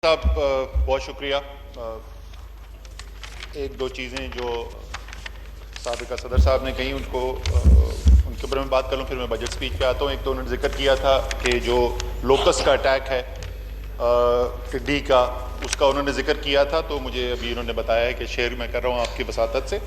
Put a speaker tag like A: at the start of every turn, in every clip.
A: साहब बहुत शुक्रिया। एक दो चीज़ें जो साबिका सदर साहब ने कही उनके ऊपर मैं बात कर लूँ, फिर मैं बजट स्पीच पे आता हूँ। एक तो उन्होंने जिक्र किया था कि जो लोकस का अटैक है टिड्डी का, उसका उन्होंने जिक्र किया था। तो मुझे अभी उन्होंने बताया है कि शेयर मैं कर रहा हूँ आपकी वसातत से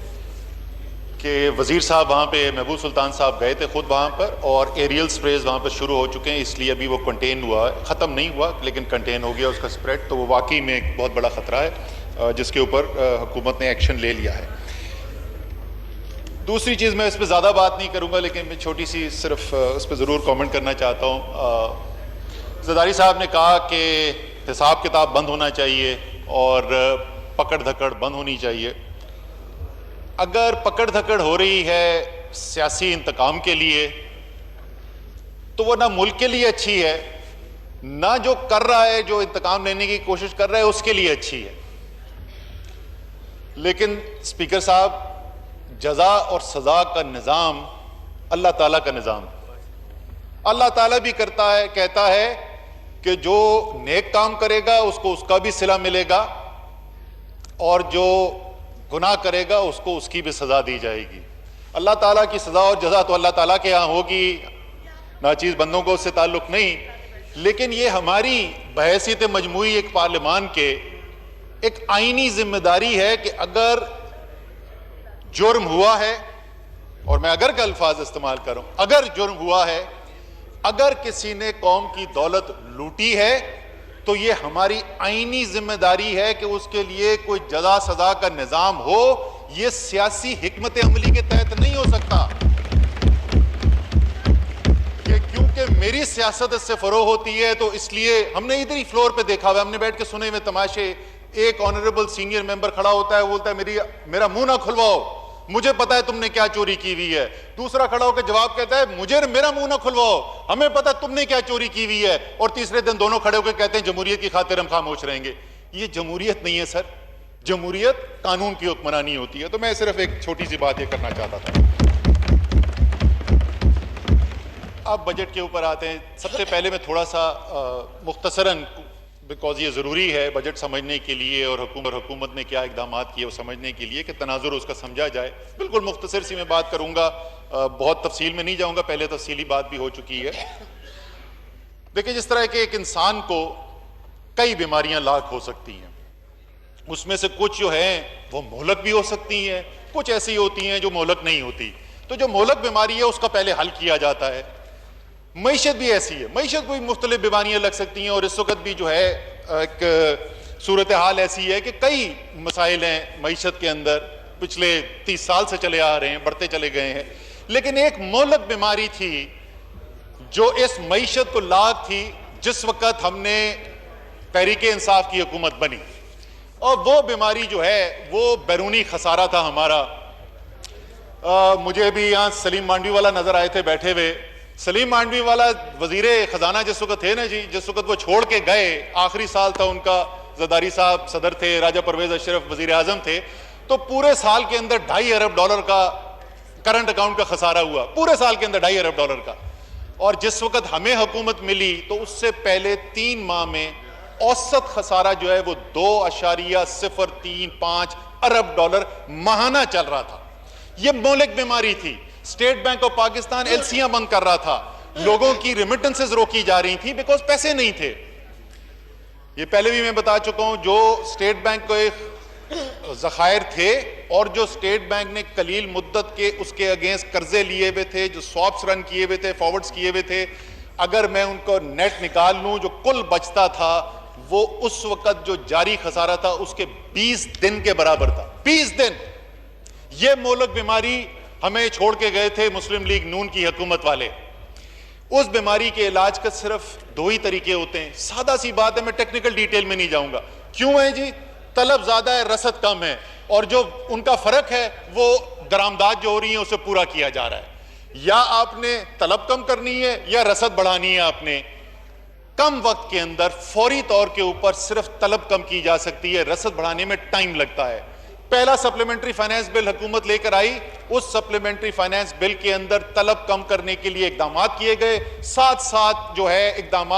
A: कि वज़ीर साहब वहाँ पे, महबूब सुल्तान साहब गए थे ख़ुद वहाँ पर, और एरियल स्प्रेज वहाँ पर शुरू हो चुके हैं। इसलिए अभी वो कंटेन हुआ है, ख़त्म नहीं हुआ लेकिन कंटेन हो गया उसका स्प्रेड। तो वो वाकई में एक बहुत बड़ा ख़तरा है जिसके ऊपर हुकूमत ने एक्शन ले लिया है। दूसरी चीज़, मैं इस पर ज़्यादा बात नहीं करूँगा लेकिन मैं छोटी सी सिर्फ उस पर ज़रूर कमेंट करना चाहता हूँ। ज़रदारी साहब ने कहा कि हिसाब किताब बंद होना चाहिए और पकड़ धकड़ बंद होनी चाहिए। अगर पकड़ धकड़ हो रही है सियासी इंतकाम के लिए तो वो ना मुल्क के लिए अच्छी है, ना जो कर रहा है, जो इंतकाम लेने की कोशिश कर रहा है उसके लिए अच्छी है। लेकिन स्पीकर साहब, जजा और सजा का निज़ाम अल्लाह ताला का निज़ाम है। अल्लाह ताला भी करता है, कहता है कि जो नेक काम करेगा उसको उसका भी सिला मिलेगा और जो गुनाह करेगा उसको उसकी भी सजा दी जाएगी। अल्लाह ताला की सजा और जजा तो अल्लाह ताला के यहाँ होगी, नाचीज़ बंदों को उससे ताल्लुक नहीं। लेकिन ये हमारी बहैसियत मजमूई एक पार्लियामान के एक आईनी जिम्मेदारी है कि अगर जुर्म हुआ है, और मैं अगर का अल्फाज इस्तेमाल करूं, अगर जुर्म हुआ है, अगर किसी ने कौम की दौलत लूटी है, तो ये हमारी आईनी जिम्मेदारी है कि उसके लिए कोई जजा सजा का निजाम हो। ये सियासी हिकमत अमली के तहत नहीं हो सकता कि क्योंकि मेरी सियासत इससे फरोग होती है तो इसलिए हमने इधर ही फ्लोर पे देखा हुआ, हमने बैठ के सुने हुए तमाशे। एक ऑनरेबल सीनियर मेंबर खड़ा होता है, बोलता है मेरा मुंह ना खुलवाओ, मुझे पता है तुमने क्या चोरी की हुई है। दूसरा खड़ा होकर जवाब कहता है मेरा मुंह ना खुलवाओ, हमें पता तुमने क्या चोरी की हुई है। और तीसरे दिन दोनों खड़े होकर कहते हैं जमहूरियत की खातिर हम खामोश रहेंगे। ये जमहूरियत नहीं है सर, जमहूरियत कानून की हुक्मरानी होती है। तो मैं सिर्फ एक छोटी सी बात ये करना चाहता था। अब बजट के ऊपर आते हैं। सबसे पहले मैं थोड़ा सा मुख्तसरन, बिकॉज ये ज़रूरी है बजट समझने के लिए और हुकूमत ने क्या इकदाम किए वो समझने के लिए कि तनाजुर उसका समझा जाए। बिल्कुल मुख्तसर सी मैं बात करूँगा, बहुत तफसील में नहीं जाऊँगा, पहले तफसीली बात भी हो चुकी है। देखिए, जिस तरह के एक इंसान को कई बीमारियाँ लाख हो सकती हैं, उसमें से कुछ जो है वो मोहलक भी हो सकती हैं, कुछ ऐसी होती हैं जो मोहलक नहीं होती। तो जो मोहलक बीमारी है उसका पहले हल किया जाता है। मईशत भी ऐसी है, मईशत को भी मुख्तलिफ बीमारियां लग सकती हैं, और इस वक्त भी जो है एक सूरत हाल ऐसी है कि कई मसाइल हैं मईशत के अंदर, पिछले 30 साल से चले आ रहे हैं, बढ़ते चले गए हैं। लेकिन एक मोहलक बीमारी थी जो इस मईशत को लाग थी जिस वक्त हमने तहरीक इंसाफ की हुकूमत बनी, और वो बीमारी जो है वो बैरूनी खसारा था हमारा। मुझे भी यहाँ सलीम मांडवी वाला नजर आए थे बैठे हुए। सलीम मांडवी वाला वजीर खजाना जिस वक्त थे ना जी, जिस वक्त वो छोड़ के गए, आखिरी साल था उनका, ज़रदारी साहब सदर थे, राजा परवेज अशरफ वजीर आजम थे, तो पूरे साल के अंदर $2.5 अरब का करंट अकाउंट का खसारा हुआ, पूरे साल के अंदर $2.5 अरब का। और जिस वक्त हमें हुकूमत मिली तो उससे पहले 3 माह में औसत खसारा जो है वो $2.035 अरब माहाना चल रहा था। ये मोहलिक बीमारी थी। स्टेट बैंक ऑफ पाकिस्तान एलसीआं बंद कर रहा था, लोगों की रिमिटेंसेस रोकी जा रही थी बिकॉज पैसे नहीं थे। ये पहले भी मैं बता चुका हूं, जो स्टेट बैंक को ज़खायर थे और जो स्टेट बैंक ने कलील मुद्दत के उसके अगेंस्ट कर्जे लिए हुए थे, जो स्वैप्स रन किए हुए थे, फॉरवर्ड्स किए हुए थे, अगर मैं उनको नेट निकाल लूं जो कुल बचता था वो उस वक्त जो जारी खसारा था उसके 20 दिन के बराबर था। 20 दिन। ये मोहलक बीमारी हमें छोड़ के गए थे मुस्लिम लीग नून की हुकूमत वाले। उस बीमारी के इलाज का सिर्फ 2 ही तरीके होते हैं। सादा सी बात है, मैं टेक्निकल डिटेल में नहीं जाऊंगा। क्यों है जी? तलब ज्यादा है, रसद कम है, और जो उनका फर्क है वो दरामदाद जो हो रही है उसे पूरा किया जा रहा है। या आपने तलब कम करनी है या रसद बढ़ानी है। आपने कम वक्त के अंदर फौरी तौर के ऊपर सिर्फ तलब कम की जा सकती है, रसद बढ़ाने में टाइम लगता है। पहला सप्लीमेंट्री फाइनेंस बिल हुकूमत लेकर आई, उस सप्लीमेंट्री फाइनेंस बिल के अंदर तलब कम करने के लिए इकदाम किए गए, साथ साथ जो है इकदाम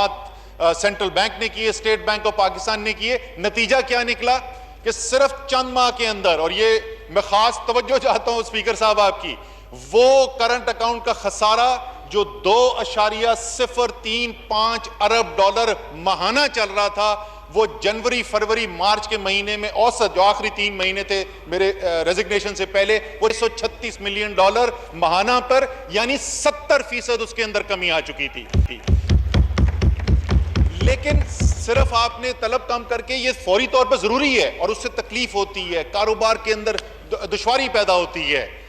A: सेंट्रल बैंक ने किए, स्टेट बैंक ऑफ पाकिस्तान ने किए। नतीजा क्या निकला कि सिर्फ चंद माह के अंदर, और ये मैं खास तवज्जो चाहता हूं स्पीकर साहब आपकी, वो करंट अकाउंट का खसारा जो 2.035 अरब डॉलर माहाना चल रहा था, वो जनवरी, फरवरी, मार्च के महीने में औसत जो आखिरी 3 महीने थे मेरे रेजिग्नेशन से पहले, वो 136 मिलियन डॉलर माहाना पर, यानी 70% उसके अंदर कमी आ चुकी थी। लेकिन सिर्फ आपने तलब कम करके, ये फौरी तौर पर जरूरी है और उससे तकलीफ होती है, कारोबार के अंदर दुश्वारी पैदा होती है,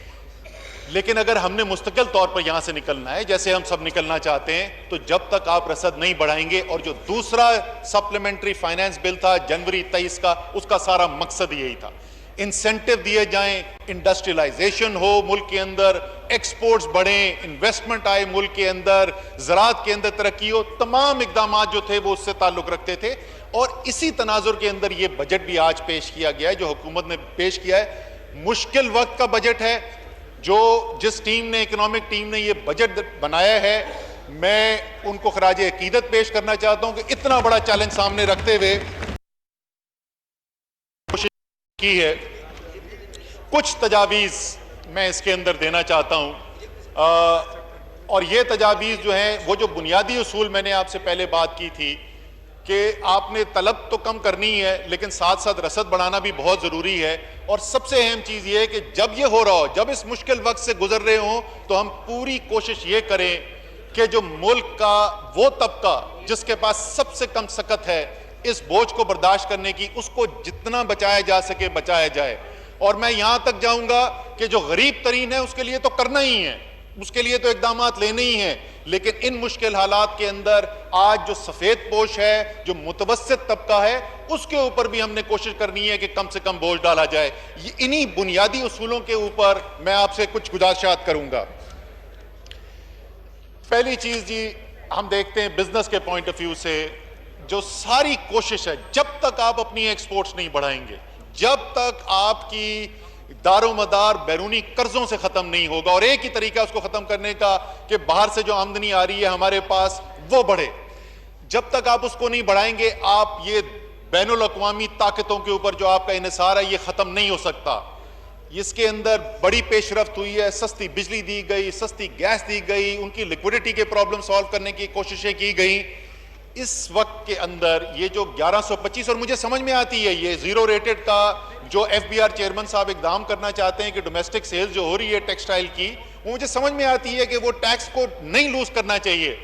A: लेकिन अगर हमने मुस्तकिल तौर पर यहां से निकलना है, जैसे हम सब निकलना चाहते हैं, तो जब तक आप रसद नहीं बढ़ाएंगे, और जो दूसरा सप्लीमेंट्री फाइनेंस बिल था जनवरी 23 का, उसका सारा मकसद यही था, इंसेंटिव दिए जाएं, इंडस्ट्रियलाइजेशन हो मुल्क के अंदर, एक्सपोर्ट्स बढ़ें, इन्वेस्टमेंट आए मुल्क के अंदर, ज़राअत के अंदर तरक्की हो, तमाम इकदाम जो थे वो उससे ताल्लुक रखते थे। और इसी तनाजुर के अंदर ये बजट भी आज पेश किया गया है, जो हुकूमत ने पेश किया है। मुश्किल वक्त का बजट है, जिस टीम ने, इकोनॉमिक टीम ने ये बजट बनाया है, मैं उनको खराज अकीदत पेश करना चाहता हूं कि इतना बड़ा चैलेंज सामने रखते हुए कोशिश की है। कुछ तजावीज़ मैं इसके अंदर देना चाहता हूं, और ये तजावीज़ जो हैं, वो जो बुनियादी उसूल मैंने आपसे पहले बात की थी कि आपने तलब तो कम करनी है, लेकिन साथ साथ रसद बढ़ाना भी बहुत ज़रूरी है। और सबसे अहम चीज़ ये है कि जब ये हो रहा हो, जब इस मुश्किल वक्त से गुजर रहे हों, तो हम पूरी कोशिश ये करें कि जो मुल्क का वो तबका जिसके पास सबसे कम सकत है इस बोझ को बर्दाश्त करने की, उसको जितना बचाया जा सके बचाया जाए। और मैं यहाँ तक जाऊँगा कि जो गरीब तरीन है उसके लिए तो करना ही है, उसके लिए तो इकदामात लेने ही हैं, लेकिन इन मुश्किल हालात के अंदर आज जो सफ़ेद पोश है, जो मुतवस्सित तबका है, उसके ऊपर भी हमने कोशिश करनी है कि कम से कम बोझ डाला जाए। इन्हीं बुनियादी उसूलों के ऊपर मैं आपसे कुछ गुजारिशात करूंगा। पहली चीज़ जी, हम देखते हैं बिजनेस के पॉइंट ऑफ व्यू से, जो सारी कोशिश है, जब तक आप अपनी एक्सपोर्ट्स नहीं बढ़ाएंगे, जब तक आपकी दारोमदार बैरूनी कर्जों से खत्म नहीं होगा, और एक ही तरीका उसको खत्म करने का कि बाहर से जो आमदनी आ रही है हमारे पास वो बढ़े, जब तक आप उसको नहीं बढ़ाएंगे, आप ये बैनुल अक़वामी ताकतों के ऊपर जो आपका इन्हिसार है ये खत्म नहीं हो सकता। इसके अंदर बड़ी पेशरफ्त हुई है, सस्ती बिजली दी गई, सस्ती गैस दी गई, उनकी लिक्विडिटी के प्रॉब्लम सॉल्व करने की कोशिशें की गई। इस वक्त के अंदर ये जो 1125, और मुझे समझ में आती है ये जीरो रेटेड का जो FBR चेयरमैन साहब इकदाम करना चाहते हैं कि डोमेस्टिक सेल्स जो हो रही है टेक्सटाइल की, वो मुझे समझ में आती है कि वो टैक्स को नहीं लूज करना चाहिए,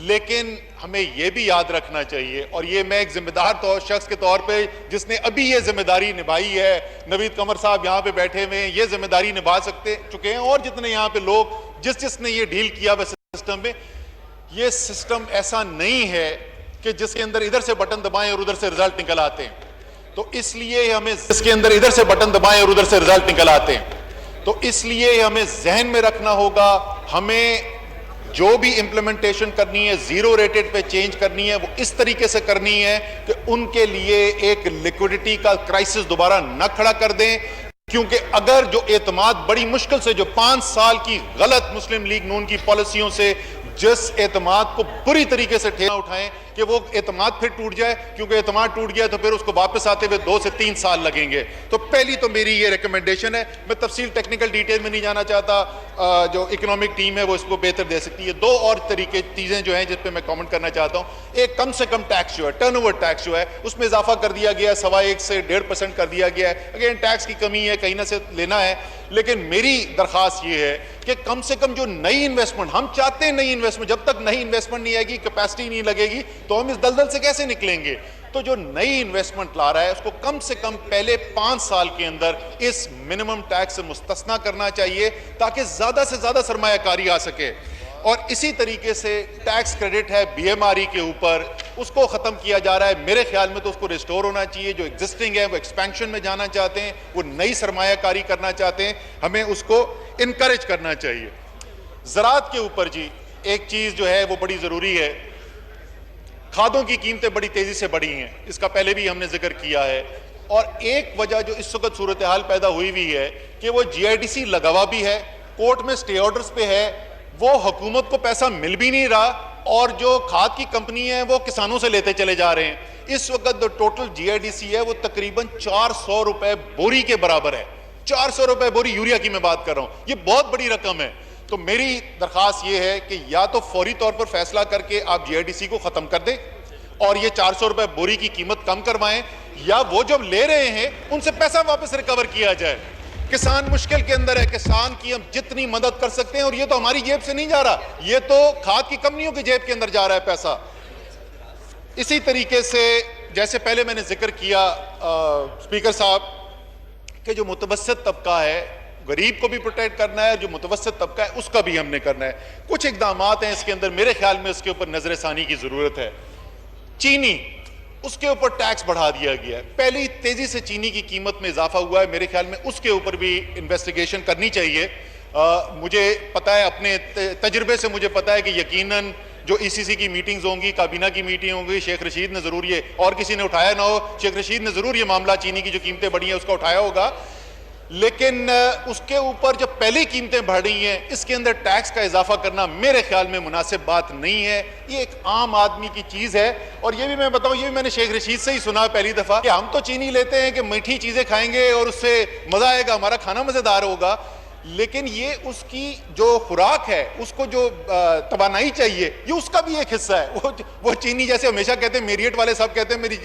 A: लेकिन हमें यह भी याद रखना चाहिए, और ये मैं एक जिम्मेदार शख्स के तौर पे जिसने अभी ये जिम्मेदारी निभाई है, नवीद कमर साहब यहाँ पे बैठे हुए हैं, ये जिम्मेदारी निभा चुके हैं, और जितने यहाँ पे लोग जिसने ये डील किया वह सिस्टम में, ये सिस्टम ऐसा नहीं है कि जिसके अंदर इधर से बटन दबाएं और उधर से रिजल्ट निकल आते हैं। तो इसलिए हमें इसके अंदर इधर से बटन दबाएं और उधर से रिजल्ट निकल आते हैं। तो इसलिए हमें जहन में रखना होगा, हमें जो भी इंप्लीमेंटेशन करनी है, जीरो रेटेड पे चेंज करनी है, वो इस तरीके से करनी है कि उनके लिए एक लिक्विडिटी का क्राइसिस दोबारा न खड़ा कर दें। क्योंकि अगर जो एतमाद बड़ी मुश्किल से, जो 5 साल की गलत मुस्लिम लीग नून की पॉलिसियों से जिस एतमाद को बुरी तरीके से ठेला उठाएं कि वो एतमाद फिर टूट जाए, क्योंकि एतमाद टूट गया तो फिर उसको वापस आते हुए 2 से 3 साल लगेंगे। तो पहली तो मेरी ये रिकमेंडेशन है, मैं तफसील टेक्निकल डिटेल में नहीं जाना चाहता, जो इकोनॉमिक टीम है वो इसको बेहतर दे सकती है। 2 और तरीके चीज़ें जो हैं जिस पे मैं कमेंट करना चाहता हूँ, एक कम से कम टैक्स जो है, टर्नओवर टैक्स जो है, उसमें इजाफा कर दिया गया, 1.25 से 1.5% कर दिया गया है। अगेन टैक्स की कमी है, कहीं ना से लेना है, लेकिन मेरी दरख्वास्त ये है कि कम से कम जो नई इन्वेस्टमेंट, हम चाहते हैं नई इन्वेस्टमेंट, जब तक नई इन्वेस्टमेंट नहीं आएगी, कैपेसिटी नहीं लगेगी, तो हम इस दलदल से कैसे निकलेंगे। तो जो नई इन्वेस्टमेंट ला रहा है उसको कम से कम पहले 5 साल के अंदर इस मिनिमम टैक्स से मुस्तस्ना करना चाहिए, ताकि ज्यादा से ज्यादा सरमायाकारी आ सके। और इसी तरीके से टैक्स क्रेडिट है BMRE के ऊपर, उसको ख़त्म किया जा रहा है। मेरे ख्याल में तो उसको रिस्टोर होना चाहिए। जो एग्जिस्टिंग है वो एक्सपेंशन में जाना चाहते हैं, वो नई सरमायाकारी करना चाहते हैं, हमें उसको इनकरेज करना चाहिए। ज़राअत के ऊपर जी एक चीज़ जो है वो बड़ी ज़रूरी है, खादों की कीमतें बड़ी तेज़ी से बढ़ी हैं, इसका पहले भी हमने जिक्र किया है। और एक वजह जो इस वक्त सूरत हाल पैदा हुई हुई है कि वो GIDC लगा हुआ भी है, कोर्ट में स्टे ऑर्डर्स पे है, वो हुकूमत को पैसा मिल भी नहीं रहा, और जो खाद की कंपनी है वो किसानों से लेते चले जा रहे हैं। इस वक्त जो टोटल जीआईडीसी है वो तकरीबन 400 रुपए बोरी के बराबर है। 400 रुपए बोरी यूरिया की मैं बात कर रहा हूं, ये बहुत बड़ी रकम है। तो मेरी दरखास्त ये है कि या तो फौरी तौर पर फैसला करके आप जीआईडीसी को खत्म कर दें और ये 400 रुपए बोरी की कीमत कम करवाएं, या वो जो ले रहे हैं उनसे पैसा वापस रिकवर किया जाए। किसान मुश्किल के अंदर है, किसान की हम जितनी मदद कर सकते हैं, और ये तो हमारी जेब से नहीं जा रहा, ये तो खाद की कंपनियों की जेब के अंदर जा रहा है पैसा। इसी तरीके से जैसे पहले मैंने जिक्र किया स्पीकर साहब कि जो मुतवस्सित तबका है, गरीब को भी प्रोटेक्ट करना है, जो मुतवस्सित तबका है उसका भी हमने करना है। कुछ इकदाम हैं इसके अंदर, मेरे ख्याल में इसके ऊपर नजरसानी की जरूरत है। चीनी, उसके ऊपर टैक्स बढ़ा दिया गया है, पहली तेजी से चीनी की कीमत में इजाफा हुआ है, मेरे ख्याल में उसके ऊपर भी इन्वेस्टिगेशन करनी चाहिए। मुझे पता है, अपने तजुर्बे से मुझे पता है कि यकीनन जो ईसीसी की मीटिंग्स होंगी, काबीना की मीटिंग होंगी, शेख रशीद ने जरूर ये, और किसी ने उठाया ना हो, शेख रशीद ने जरूर ये मामला चीनी की जो कीमतें बढ़ी हैं उसका उठाया होगा। लेकिन उसके ऊपर जब पहले कीमतें बढ़ रही हैं, इसके अंदर टैक्स का इजाफा करना मेरे ख्याल में मुनासिब बात नहीं है। ये एक आम आदमी की चीज है। और ये भी मैं बताऊं, ये भी मैंने शेख रशीद से ही सुना पहली दफा कि हम तो चीनी लेते हैं कि मीठी चीजें खाएंगे और उससे मजा आएगा, हमारा खाना मजेदार होगा, लेकिन ये उसकी जो खुराक है, उसको जो तवानाई चाहिए, ये उसका भी एक हिस्सा है। वो चीनी, जैसे हमेशा कहते हैं, मेरियट वाले सब कहते हैं मेरी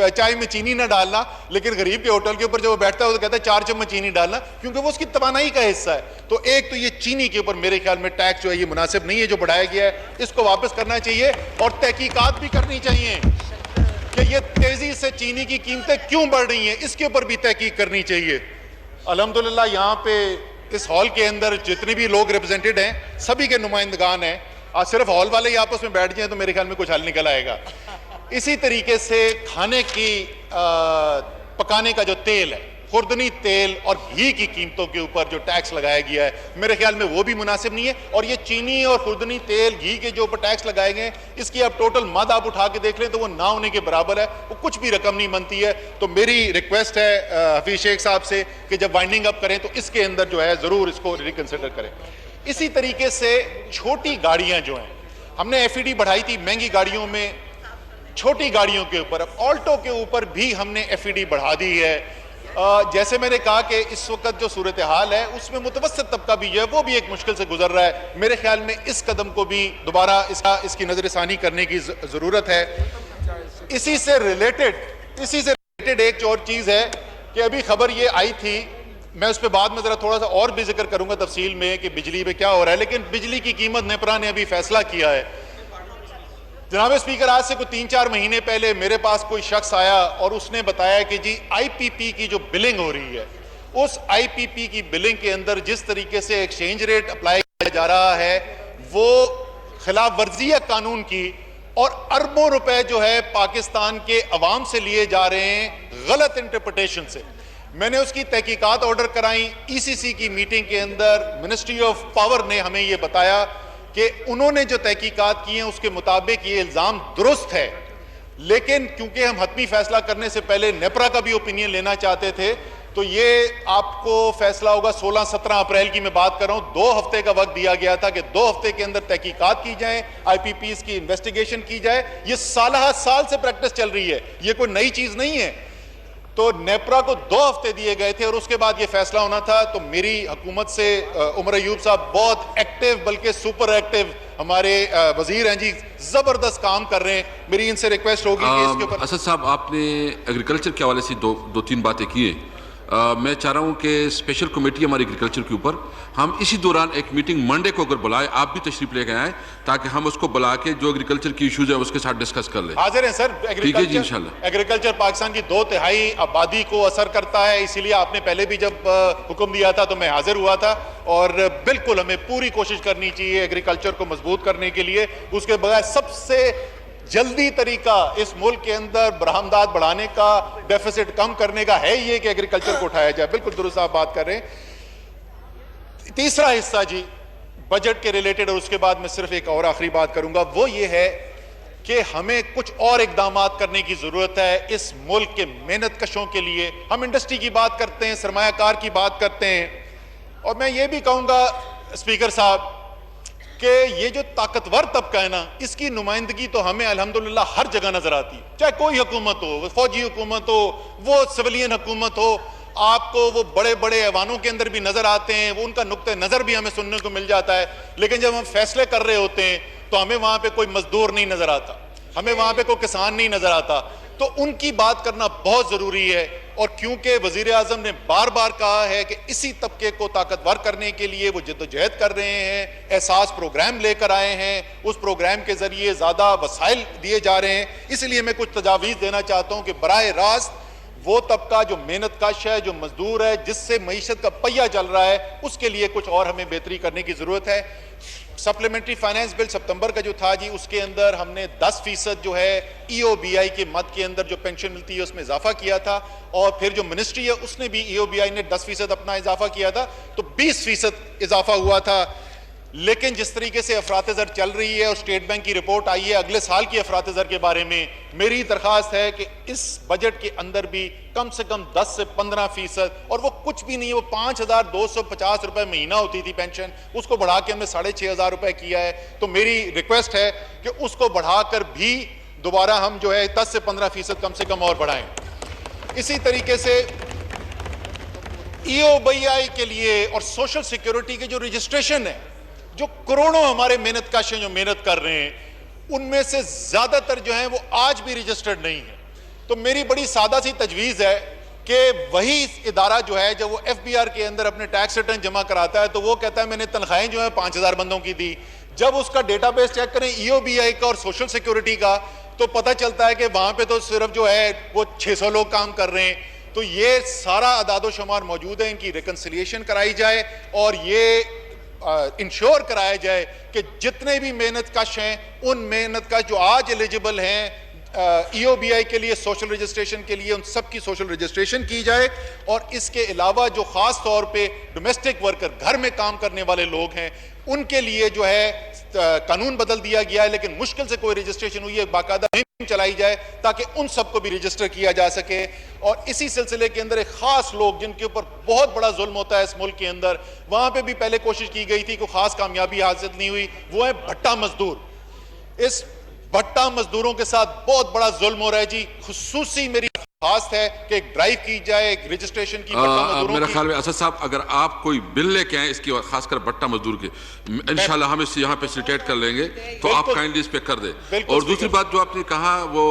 A: चाय में चीनी ना डालना, लेकिन गरीब के होटल के ऊपर जब वो बैठता है तो कहता है 4 चम्मच चीनी डालना, क्योंकि वो उसकी तवानाई का हिस्सा है। तो एक तो ये चीनी के ऊपर मेरे ख्याल में टैक्स जो है ये मुनासिब नहीं है जो बढ़ाया गया है, इसको वापस करना चाहिए। और तहकीकात भी करनी चाहिए कि ये तेजी से चीनी की कीमतें क्यों बढ़ रही हैं, इसके ऊपर भी तहकीक करनी चाहिए। अल्हम्दुलिल्लाह यहाँ पे इस हॉल के अंदर जितने भी लोग रिप्रेजेंटेड हैं, सभी के नुमाइंदगान हैं। आज सिर्फ हॉल वाले ही आपस में बैठ जाएं तो मेरे ख्याल में कुछ हल निकल आएगा। इसी तरीके से खाने की पकाने का जो तेल है, खुर्दनी तेल और घी की कीमतों के ऊपर जो टैक्स लगाया गया है, मेरे ख्याल में वो भी मुनासिब नहीं है। और ये चीनी और खुर्दनी तेल, घी के जो ऊपर टैक्स लगाए गए, इसकी आप टोटल मद आप उठा के देख लें तो वो ना होने के बराबर है, वो कुछ भी रकम नहीं बनती है। तो मेरी रिक्वेस्ट है हफीज शेख साहब से कि जब वाइंडिंग अप करें तो इसके अंदर जो है जरूर इसको रिकंसिडर करें। इसी तरीके से छोटी गाड़ियां जो हैं, हमने एफईडी बढ़ाई थी महंगी गाड़ियों में, छोटी गाड़ियों के ऊपर, अब ऑल्टो के ऊपर भी हमने एफईडी बढ़ा दी है। जैसे मैंने कहा कि इस वक्त जो सूरत हाल है उसमें मुतवस्सित तबका भी है, वो भी एक मुश्किल से गुजर रहा है। मेरे ख्याल में इस कदम को भी दोबारा इसकी नजरसानी करने की जरूरत है। इसी से रिलेटेड एक और चीज है कि अभी खबर ये आई थी, मैं उस पर बाद में जरा थोड़ा सा और भी जिक्र करूंगा तफसील में कि बिजली पे क्या हो रहा है, लेकिन बिजली की कीमत नेपरा ने अभी फैसला किया है। जनाब स्पीकर, आज से कोई 3-4 महीने पहले मेरे पास कोई शख्स आया और उसने बताया कि जी आईपीपी की जो बिलिंग हो रही है, उस आईपीपी की बिलिंग के अंदर जिस तरीके से एक्सचेंज रेट अप्लाई किया जा रहा है वो खिलाफ वर्जी है कानून की, और अरबों रुपए जो है पाकिस्तान के अवाम से लिए जा रहे हैं गलत इंटरप्रिटेशन से। मैंने उसकी तहकीकात ऑर्डर कराई। ईसीसी की मीटिंग के अंदर मिनिस्ट्री ऑफ पावर ने हमें यह बताया कि उन्होंने जो तहकीकात की हैं उसके मुताबिक ये इल्जाम दुरुस्त है, लेकिन क्योंकि हम हतमी फैसला करने से पहले नेपरा का भी ओपिनियन लेना चाहते थे, तो ये आपको फैसला होगा 16-17 अप्रैल की मैं बात कर रहा हूं। 2 हफ्ते का वक्त दिया गया था कि 2 हफ्ते के अंदर तहकीकात की जाए, आईपीपीस की इन्वेस्टिगेशन की जाए। ये साल से प्रैक्टिस चल रही है, ये कोई नई चीज नहीं है। तो नेपरा को 2 हफ्ते दिए गए थे और उसके बाद ये फैसला होना था। तो मेरी हुकूमत से उमर अयूब साहब बहुत एक्टिव, बल्कि सुपर एक्टिव हमारे वजीर हैं जी, जबरदस्त काम कर रहे हैं। मेरी इनसे रिक्वेस्ट होगी कि इसके ऊपर।
B: असद साहब, आपने एग्रीकल्चर के हवाले से दो तीन बातें की हैं। मैं चाह रहा हूँ कि स्पेशल कमेटी हमारी एग्रीकल्चर के ऊपर, हम इसी दौरान एक मीटिंग मंडे को अगर बुलाएं, आप भी तशरीफ लेकर आएँ, ताकि हम उसको बुला के जो एग्रीकल्चर की इश्यूज है उसके साथ डिस्कस कर लें।
A: हाजिर हैं सर।
B: ठीक है जी, इंशाल्लाह।
A: एग्रीकल्चर पाकिस्तान की 2/3 आबादी को असर करता है, इसीलिए आपने पहले भी जब हुक्म दिया था तो मैं हाजिर हुआ था। और बिल्कुल हमें पूरी कोशिश करनी चाहिए एग्रीकल्चर को मजबूत करने के लिए। उसके बगैर सबसे जल्दी तरीका इस मुल्क के अंदर बरामदात बढ़ाने का, डेफिसिट कम करने का है ये कि एग्रीकल्चर को उठाया जाए। बिल्कुल दुरुस्त आप बात कर रहे हैं। तीसरा हिस्सा जी बजट के रिलेटेड, और उसके बाद मैं सिर्फ एक और आखिरी बात करूंगा, वो ये है कि हमें कुछ और इकदाम करने की जरूरत है इस मुल्क के मेहनत कशों के लिए। हम इंडस्ट्री की बात करते हैं, सरमायाकार की बात करते हैं, और मैं ये भी कहूंगा स्पीकर साहब कि ये जो ताकतवर तबका है ना, इसकी नुमाइंदगी तो हमें अल्हम्दुलिल्लाह हर जगह नजर आती है, चाहे कोई हुकूमत हो, वो फौजी हुकूमत हो, वो सिविलियन हुकूमत हो, आपको वो बड़े बड़े ऐवानों के अंदर भी नजर आते हैं, वो उनका नुक्ते नजर भी हमें सुनने को मिल जाता है। लेकिन जब हम फैसले कर रहे होते हैं तो हमें वहां पे कोई मजदूर नहीं नजर आता, हमें वहां पे कोई किसान नहीं नजर आता, तो उनकी बात करना बहुत जरूरी है। और क्योंकि वजीर आजम ने बार बार कहा है कि इसी तबके को ताकतवर करने के लिए वो जद्दोजहद कर रहे हैं, एहसास प्रोग्राम लेकर आए हैं, उस प्रोग्राम के जरिए ज्यादा वसाइल दिए जा रहे हैं, इसलिए मैं कुछ तजावीज देना चाहता हूं कि बराह रास्त वो तबका जो मेहनत कश है, जो मजदूर है, जिससे मईशत का पहिया चल रहा है, उसके लिए कुछ और हमें बेहतरी करने की जरूरत है। सप्लीमेंट्री फाइनेंस बिल सितंबर का जो था जी, उसके अंदर हमने 10% जो है EOBI के मद के अंदर जो पेंशन मिलती है उसमें इजाफा किया था, और फिर जो मिनिस्ट्री है उसने भी EOBI ने 10% अपना इजाफा किया था, तो 20% इजाफा हुआ था। लेकिन जिस तरीके से अफरात-ए-ज़र चल रही है और स्टेट बैंक की रिपोर्ट आई है अगले साल की अफरात-ए-ज़र के बारे में, मेरी दरख्वास्त है कि इस बजट के अंदर भी कम से कम 10 से 15%, और वो कुछ भी नहीं है, वो 5,250 रुपए महीना होती थी पेंशन, उसको बढ़ा के हमने 6,500 रुपए किया है। तो मेरी रिक्वेस्ट है कि उसको बढ़ाकर भी दोबारा हम जो है 10 से 15% कम से कम और बढ़ाएं। इसी तरीके से EOBI के लिए और सोशल सिक्योरिटी के जो रजिस्ट्रेशन है, जो करोड़ों हमारे मेहनत कश हैं जो मेहनत कर रहे हैं, उनमें से ज्यादातर जो हैं वो आज भी रजिस्टर्ड नहीं है। तो मेरी बड़ी सादा सी तजवीज़ है कि वही इदारा जो है, जब वो FBR के अंदर अपने टैक्स रिटर्न जमा कराता है तो वो कहता है मैंने तनख्वाहें जो है 5,000 बंदों की दी। जब उसका डेटाबेस चेक करें EOBI का और सोशल सिक्योरिटी का, तो पता चलता है कि वहां पर तो सिर्फ जो है वो 600 लोग काम कर रहे हैं। तो ये सारा अदादो शुमार मौजूद है, इनकी रिकन्सिलिएशन कराई जाए और ये इंश्योर कराया जाए कि जितने भी मेहनत कश हैं, उन मेहनत कश जो आज एलिजिबल हैं EOBI के लिए, सोशल रजिस्ट्रेशन के लिए, उन सब की सोशल रजिस्ट्रेशन की जाए। और इसके अलावा जो खास तौर पे डोमेस्टिक वर्कर, घर में काम करने वाले लोग हैं, उनके लिए जो है कानून बदल दिया गया है, लेकिन मुश्किल से कोई रजिस्ट्रेशन हुई है, बाकायदा मुहिम चलाई जाए ताकि उन सबको भी रजिस्टर किया जा सके। और इसी सिलसिले के अंदर एक खास लोग जिनके ऊपर बहुत बड़ा जुल्म होता है इस मुल्क के अंदर, वहां पे भी पहले कोशिश की गई थी, कोई खास कामयाबी हासिल नहीं हुई, वो है भट्टा मजदूर। इस भट्टा मजदूरों के साथ बहुत बड़ा जुल्म हो रहा है जी। खुसूसी मेरी खास है कि एक ड्राइव की जाए, एक रजिस्ट्रेशन की भट्टा मजदूरों
B: मेरा
A: की।
B: ख्याल में असद साहब, अगर आप कोई बिल लेके आए इसकी, खासकर भट्टा मजदूर के, इंशाल्लाह हम इसे यहाँ फैसिलिटेट कर लेंगे, तो आप काइंडली इस पे कर दे। और दूसरी बात जो आपने कहा, वो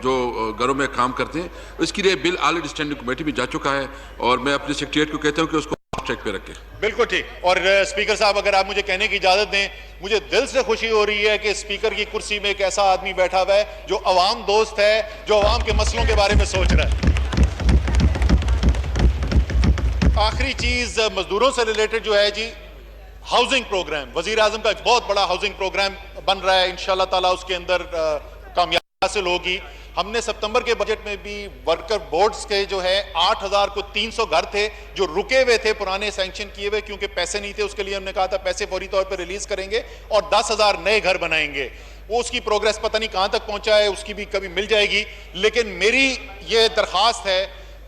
B: जो घरों में काम करते हैं, इसके लिए बिल ऑलरेडी स्टैंडिंग कमेटी में जा चुका है, और मैं अपने सेक्रेटरीट को कहता हूँ कि उसको ट्रैक पे रखें।
A: बिल्कुल ठीक। और स्पीकर साहब, अगर आप मुझे कहने की इजाजत दें, मुझे दिल से खुशी हो रही है कि स्पीकर की कुर्सी में एक ऐसा आदमी बैठा हुआ है जो अवाम दोस्त है, जो अवाम के मसलों के बारे में सोच रहा है। आखिरी चीज मजदूरों से रिलेटेड जो है जी, हाउसिंग प्रोग्राम, वजीर आजम का एक बहुत बड़ा हाउसिंग प्रोग्राम बन रहा है, इंशाल्लाह ताला उसके अंदर कामयाबी हासिल होगी। हमने सितंबर के बजट में भी वर्कर बोर्ड्स के जो है 8,300 घर थे जो रुके हुए थे, पुराने सैंक्शन किए हुए, क्योंकि पैसे नहीं थे, उसके लिए हमने कहा था पैसे फौरी तौर पर रिलीज करेंगे और 10,000 नए घर बनाएंगे। वो उसकी प्रोग्रेस पता नहीं कहां तक पहुंचा है, उसकी भी कभी मिल जाएगी। लेकिन मेरी ये दरखास्त है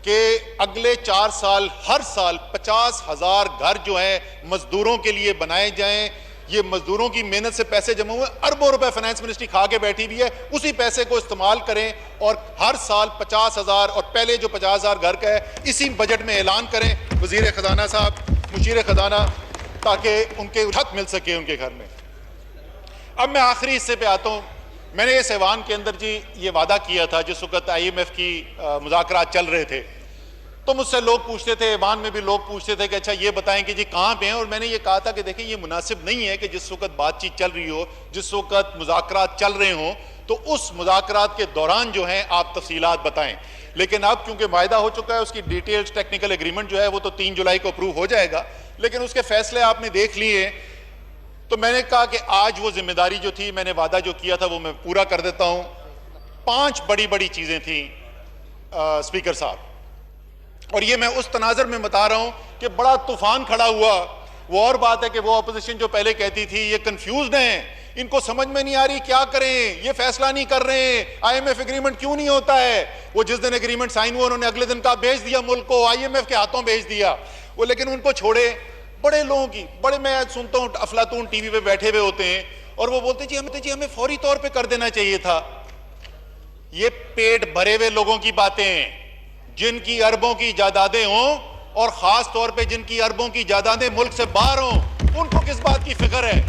A: कि अगले 4 साल हर साल 50,000 घर जो है मजदूरों के लिए बनाए जाएं। ये मजदूरों की मेहनत से पैसे जमा हुए, अरबों रुपए फाइनेंस मिनिस्ट्री खा के बैठी भी है, उसी पैसे को इस्तेमाल करें और हर साल 50,000, और पहले जो 50,000 घर का है इसी बजट में ऐलान करें वजीर खजाना साहब, मुशीर खजाना, ताकि उनके छत मिल सके उनके घर में। अब मैं आखिरी हिस्से पे आता हूँ। मैंने इस ऐवान के अंदर जी ये वादा किया था जिस वक्त IMF की मुज़ाकरात चल रहे थे, तो मुझसे लोग पूछते थे, ऐवान में भी लोग पूछते थे कि अच्छा ये बताएं कि जी कहाँ पे हैं, और मैंने ये कहा था कि देखिए ये मुनासिब नहीं है कि जिस वक्त बातचीत चल रही हो, जिस वक्त मुज़ाकरात चल रहे हों, तो उस मुज़ाकरात के दौरान जो है आप तफसीलात बताएं। लेकिन अब क्योंकि वायदा हो चुका है, उसकी डिटेल्स टेक्निकल एग्रीमेंट जो है वो तो 3 जुलाई को अप्रूव हो जाएगा, लेकिन उसके फैसले आपने देख लिए। तो मैंने कहा कि आज वो जिम्मेदारी जो थी, मैंने वादा जो किया था वो मैं पूरा कर देता हूं। 5 बड़ी बड़ी चीजें थी स्पीकर साहब, और ये मैं उस तनाजर में बता रहा हूं कि बड़ा तूफान खड़ा हुआ। वो और बात है कि वो अपोजिशन जो पहले कहती थी ये कंफ्यूज्ड हैं, इनको समझ में नहीं आ रही क्या करें, ये फैसला नहीं कर रहे हैं, IMF एग्रीमेंट क्यों नहीं होता है। वो जिस दिन एग्रीमेंट साइन हुआ उन्होंने अगले दिन कहा भेज दिया मुल्क को, IMF के हाथों भेज दिया वो। लेकिन उनको छोड़े, बड़े लोगों की, बड़े मैं सुनता हूं अफलातून टीवी पे बैठे हुए होते हैं और वो बोलते जी हमें फौरी तौर पे कर देना चाहिए था। ये पेट भरे हुए लोगों की बातें हैं, जिनकी अरबों की जायदादें हों और खास तौर पे जिनकी अरबों की जायदादें मुल्क से बाहर हों, उनको किस बात की फिक्र है।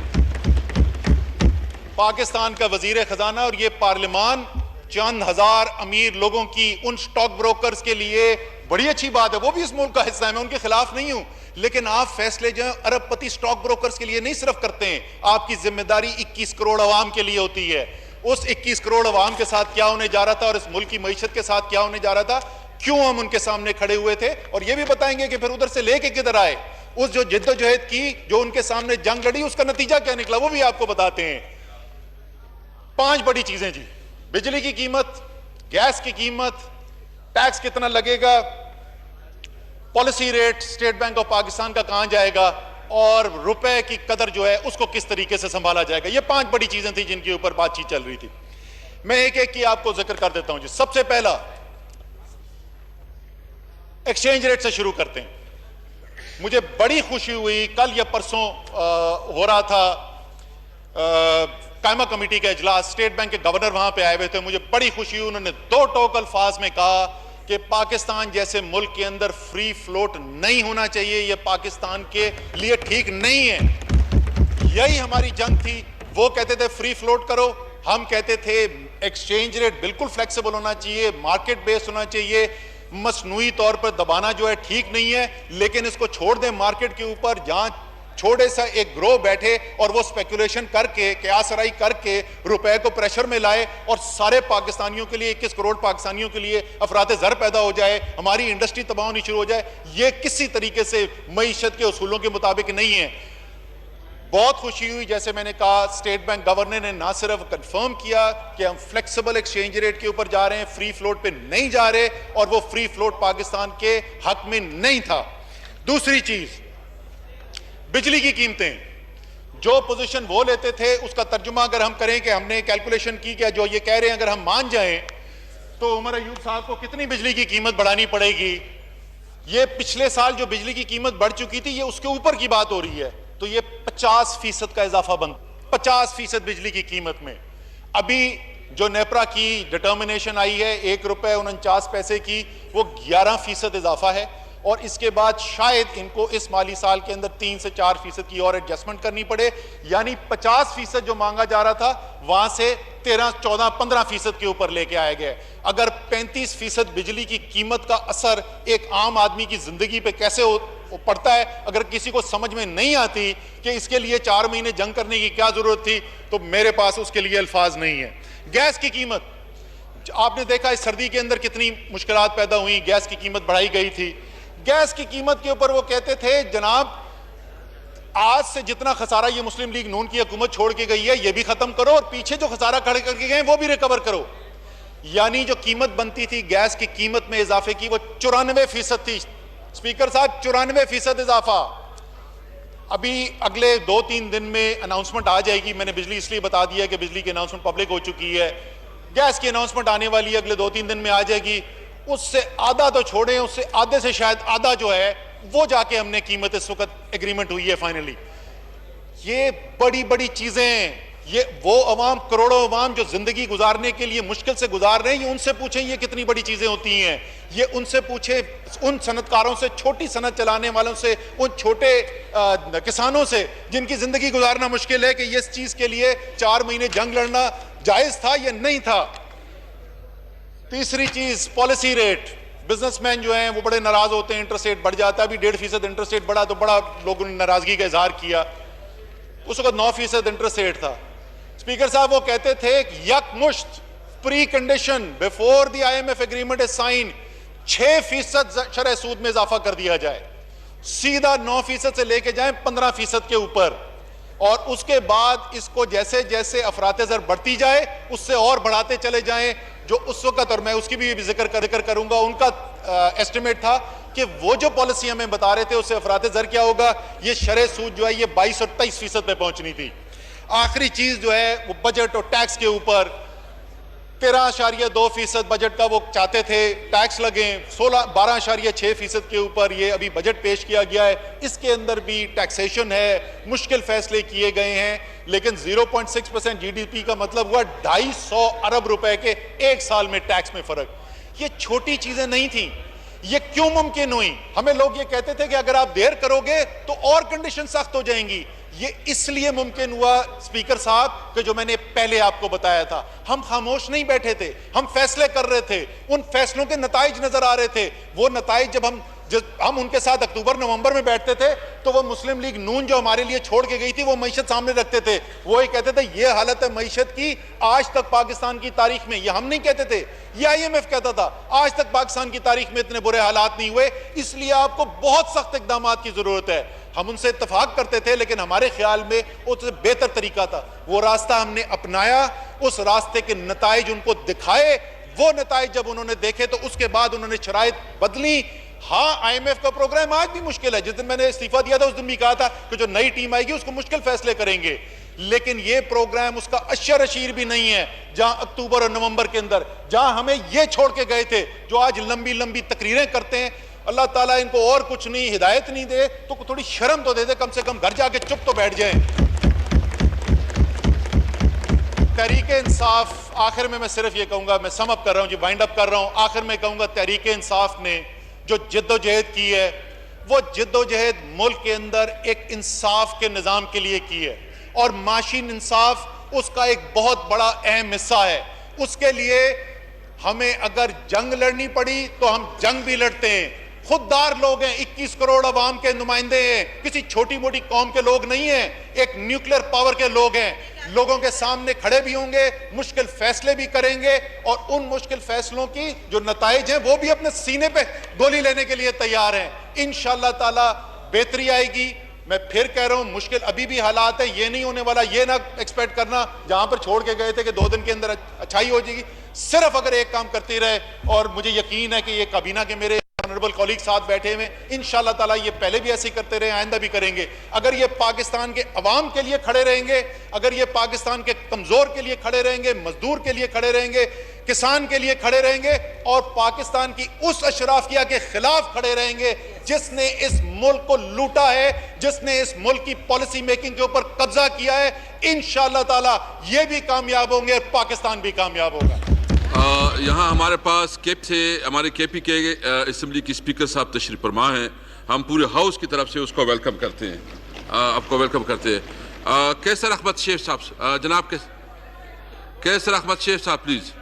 A: पाकिस्तान का वजीर खजाना और ये पार्लियामान चंद हजार अमीर लोगों की, उन स्टॉक ब्रोकर्स के लिए बड़ी अच्छी बात है, वो भी इस मुल्क का हिस्सा है, मैं उनके खिलाफ नहीं हूं, लेकिन आप फैसले जो है अरबपति स्टॉक ब्रोकर्स के लिए नहीं सिर्फ करते हैं, आपकी जिम्मेदारी 21 करोड़ अवाम के लिए होती है। उस 21 करोड़ अवाम के साथ क्या होने जा रहा था और इस मुल्क की मईशत के साथ क्या होने जा रहा था, क्यों हम उनके सामने खड़े हुए थे, और ये भी बताएंगे कि फिर उधर से लेके किधर आए, उस जो जिद्दोजहद की, जो उनके सामने जंग लड़ी, उसका नतीजा क्या निकला, वो भी आपको बताते हैं। 5 बड़ी चीजें जी, बिजली की कीमत, गैस की कीमत, टैक्स कितना लगेगा, policy rate state bank of Pakistan का कहां जाएगा, और रुपए की कदर जो है उसको किस तरीके से संभाला जाएगा। ये 5 बड़ी चीजें थी जिनके ऊपर बातचीत चल रही थी। मैं एक एक की आपको जिक्र कर देता हूं जी। सबसे पहला एक्सचेंज रेट से शुरू करते हैं। मुझे बड़ी खुशी हुई, कल या परसों हो रहा था कायमा कमेटी का इजलास, स्टेट बैंक के गवर्नर वहां पे आए हुए थे, मुझे बड़ी खुशी हुई, उन्होंने 2 टोक अल्फाज में कहा कि पाकिस्तान जैसे मुल्क के अंदर फ्री फ्लोट नहीं होना चाहिए, यह पाकिस्तान के लिए ठीक नहीं है। यही हमारी जंग थी। वो कहते थे फ्री फ्लोट करो, हम कहते थे एक्सचेंज रेट बिल्कुल फ्लेक्सिबल होना चाहिए, मार्केट बेस्ड होना चाहिए, मसनूई तौर पर दबाना जो है ठीक नहीं है, लेकिन इसको छोड़ दें मार्केट के ऊपर, जहां छोटे सा एक ग्रोह बैठे और वो स्पेकुलेशन करके, कयासराई करके रुपए को प्रेशर में लाए और सारे पाकिस्तानियों के लिए, 21 करोड़ पाकिस्तानियों के लिए अफरात ज़र पैदा हो जाए, हमारी इंडस्ट्री तबाह होनी शुरू हो जाए, ये किसी तरीके से मईशत के उसूलों के मुताबिक नहीं है। बहुत खुशी हुई, जैसे मैंने कहा, स्टेट बैंक गवर्नर ने ना सिर्फ कंफर्म किया कि हम फ्लेक्सिबल एक्सचेंज रेट के ऊपर जा रहे हैं, फ्री फ्लोट पे नहीं जा रहे, और वो फ्री फ्लोट पाकिस्तान के हक में नहीं था। दूसरी चीज, बिजली की कीमतें, जो पोजीशन वो लेते थे उसका तर्जुमा अगर हम करें कि हमने कैलकुलेशन की कि जो ये कह रहे हैं अगर हम मान जाएं तो उमर अयूब साहब को कितनी बिजली की कीमत बढ़ानी पड़ेगी। ये पिछले साल जो बिजली की कीमत बढ़ चुकी थी, ये उसके ऊपर की बात हो रही है, तो ये 50% का इजाफा बन, 50% बिजली की कीमत में। अभी जो नेपरा की डिटर्मिनेशन आई है 1 रुपए 49 पैसे की, वो 11% इजाफा है, और इसके बाद शायद इनको इस माली साल के अंदर 3 से 4% की और एडजस्टमेंट करनी पड़े, यानी 50% जो मांगा जा रहा था वहां से 13, 14, 15% के ऊपर लेके आया गया। अगर 35% बिजली की कीमत का असर एक आम आदमी की जिंदगी पे कैसे पड़ता है, अगर किसी को समझ में नहीं आती कि इसके लिए 4 महीने जंग करने की क्या जरूरत थी, तो मेरे पास उसके लिए अल्फाज नहीं है। गैस की कीमत, आपने देखा इस सर्दी के अंदर कितनी मुश्किलात पैदा हुई, गैस की कीमत बढ़ाई गई थी। गैस की कीमत के ऊपर वो कहते थे जनाब आज से जितना खसारा ये मुस्लिम लीग नून की हुकूमत छोड़ के गई है ये भी खत्म करो, और पीछे जो खसारा खड़े करके गए वो भी रिकवर करो। यानी जो कीमत बनती थी गैस की कीमत में इजाफे की, वो 94% थी। स्पीकर साहब, 94% इजाफा। अभी अगले 2-3 दिन में अनाउंसमेंट आ जाएगी, मैंने बिजली इसलिए बता दिया कि बिजली की अनाउंसमेंट पब्लिक हो चुकी है, गैस की अनाउंसमेंट आने वाली है, अगले 2-3 दिन में आ जाएगी। उससे आधा तो छोड़ें, उससे आधे से शायद आधा जो है वो जाके हमने कीमत इस वक्त एग्रीमेंट हुई है फाइनली। ये बड़ी बड़ी चीजें, ये वो अवाम, करोड़ों अवाम जो जिंदगी गुजारने के लिए मुश्किल से गुजार रहे हैं, ये उनसे पूछें ये कितनी बड़ी चीजें होती हैं। ये उनसे पूछे, उन सनतकारों से, छोटी सनत चलाने वालों से, उन छोटे किसानों से जिनकी जिंदगी गुजारना मुश्किल है, कि इस चीज के लिए 4 महीने जंग लड़ना जायज था या नहीं था। तीसरी चीज, पॉलिसी रेट। बिजनेसमैन जो हैं वो बड़े नाराज होते हैं, इंटरेस्ट रेट बढ़ जाता है। अभी 1.5% इंटरेस्ट रेट बढ़ा तो बड़ा लोगों ने नाराजगी का इजहार किया। उस वक्त 9% इंटरेस्ट रेट था। स्पीकर साहब वो कहते थे यकमुश्त pre condition before the IMF agreement is sign 6% शरह सूद में इजाफा कर दिया जाए, सीधा 9% से लेके जाएं 15% के ऊपर, और उसके बाद इसको जैसे जैसे अफराते ज़र बढ़ती जाए उससे और बढ़ाते चले जाएं। जो उस वक्त, और मैं उसकी भी जिक्र करूंगा, उनका एस्टिमेट था कि वो जो पॉलिसी हमें बता रहे थे उससे अफराते ज़र क्या होगा, ये शरह सूद जो है ये 22 और 23% पे पहुंचनी थी। आखिरी चीज जो है वो बजट और टैक्स के ऊपर 13.2% बजट का वो चाहते थे टैक्स लगे, 12.6% के ऊपर ये अभी बजट पेश किया गया है। इसके अंदर भी टैक्सेशन है, मुश्किल फैसले किए गए हैं, लेकिन 0.6% जीडीपी का मतलब हुआ 250 अरब रुपए के एक साल में टैक्स में फर्क। ये छोटी चीजें नहीं थी। ये क्यों मुमकिन हुई? हमें लोग ये कहते थे कि अगर आप देर करोगे तो और कंडीशन सख्त हो जाएंगी। ये इसलिए मुमकिन हुआ स्पीकर साहब कि जो मैंने पहले आपको बताया था, हम खामोश नहीं बैठे थे, हम फैसले कर रहे थे, उन फैसलों के नताइज नजर आ रहे थे। वो नताइज जब हम उनके साथ अक्टूबर नवंबर में बैठते थे तो वो मुस्लिम लीग नून जो हमारे लिए छोड़ के गई थी वो मईशत सामने रखते थे। वो ही कहते थे ये हालत है मईशत की आज तक पाकिस्तान की तारीख में। ये हम नहीं कहते थे, ये IMF कहता था आज तक पाकिस्तान की तारीख में इतने बुरे हालात नहीं हुए, इसलिए आपको बहुत सख्त इकदाम की जरूरत है। हम उनसे इत्तफाक करते थे, लेकिन हमारे ख्याल में उससे बेहतर तरीका था। वो रास्ता हमने अपनाया, उस रास्ते के नताइज उनको दिखाए। वो नताइज जब उन्होंने देखे तो उसके बाद उन्होंने शराइत बदली। हाँ, IMF का प्रोग्राम आज भी मुश्किल है। जिस दिन मैंने इस्तीफा दिया था उस दिन भी कहा था कि जो नई टीम आएगी उसको मुश्किल फैसले करेंगे, लेकिन ये प्रोग्राम उसका अशर अशीर भी नहीं है। जहां अक्टूबर और नवंबर के अंदर जहां हमें ये छोड़ के गए थे, जो आज लंबी लंबी तकरीरें करते हैं, अल्लाह ताला इनको और कुछ नहीं, हिदायत नहीं दे तो थोड़ी शर्म तो दे दे, कम से कम घर जाके चुप तो बैठ जाए। तहरीके इंसाफ, आखिर में मैं सिर्फ ये कहूंगा, मैं सम अप कर रहा हूं जी, वाइंड अप कर रहा हूं, आखिर में कहूंगा तहरीके इंसाफ ने जो जिद्दोजहद की है, वो जिद्दोजहद मुल्क के अंदर एक इंसाफ के निज़ाम के लिए की है, और माशी इंसाफ उसका एक बहुत बड़ा अहम हिस्सा है। उसके लिए हमें अगर जंग लड़नी पड़ी तो हम जंग भी लड़ते हैं। खुददार लोग हैं, 21 करोड़ अवाम के नुमाइंदे हैं, किसी छोटी मोटी कौम के लोग नहीं हैं, एक न्यूक्लियर पावर के लोग हैं। लोगों के सामने खड़े भी होंगे, मुश्किल फैसले भी करेंगे, और उन मुश्किल फैसलों की जो नताइज हैं वो भी अपने सीने पे गोली लेने के लिए तैयार हैं। इंशाअल्लाह ताला बेहतरी आएगी। मैं फिर कह रहा हूं, मुश्किल अभी भी हालात है, ये नहीं होने वाला, ये ना एक्सपेक्ट करना जहां पर छोड़ के गए थे कि 2 दिन के अंदर अच्छाई हो जाएगी। सिर्फ अगर एक काम करती रहे, और मुझे यकीन है कि ये काबीना के मेरे ऑनरेबल कॉलीग साथ बैठे हुए, इंशाअल्लाह ताला ये पहले भी ऐसे ही करते रहे, आइंदा भी करेंगे। अगर ये पाकिस्तान के अवाम के लिए खड़े रहेंगे, अगर ये पाकिस्तान के कमजोर के लिए खड़े रहेंगे, मजदूर के लिए खड़े रहेंगे, किसान के लिए खड़े रहेंगे, और पाकिस्तान की उस अशराफिया के खिलाफ खड़े रहेंगे जिसने इस मुल्क को लूटा है, जिसने इस मुल्क की पॉलिसी मेकिंग के ऊपर कब्जा किया है, इंशाअल्लाह ताला ये भी कामयाब होंगे, पाकिस्तान भी कामयाब होगा।
B: यहाँ हमारे पास हमारे KP के असेंबली की स्पीकर साहब तशरीफ फरमा हैं। हम पूरे हाउस की तरफ से उसको वेलकम करते हैं, आपको वेलकम करते हैं। कैसर अहमद शेख साहब, जनाब कैसर अहमद शेख साहब प्लीज।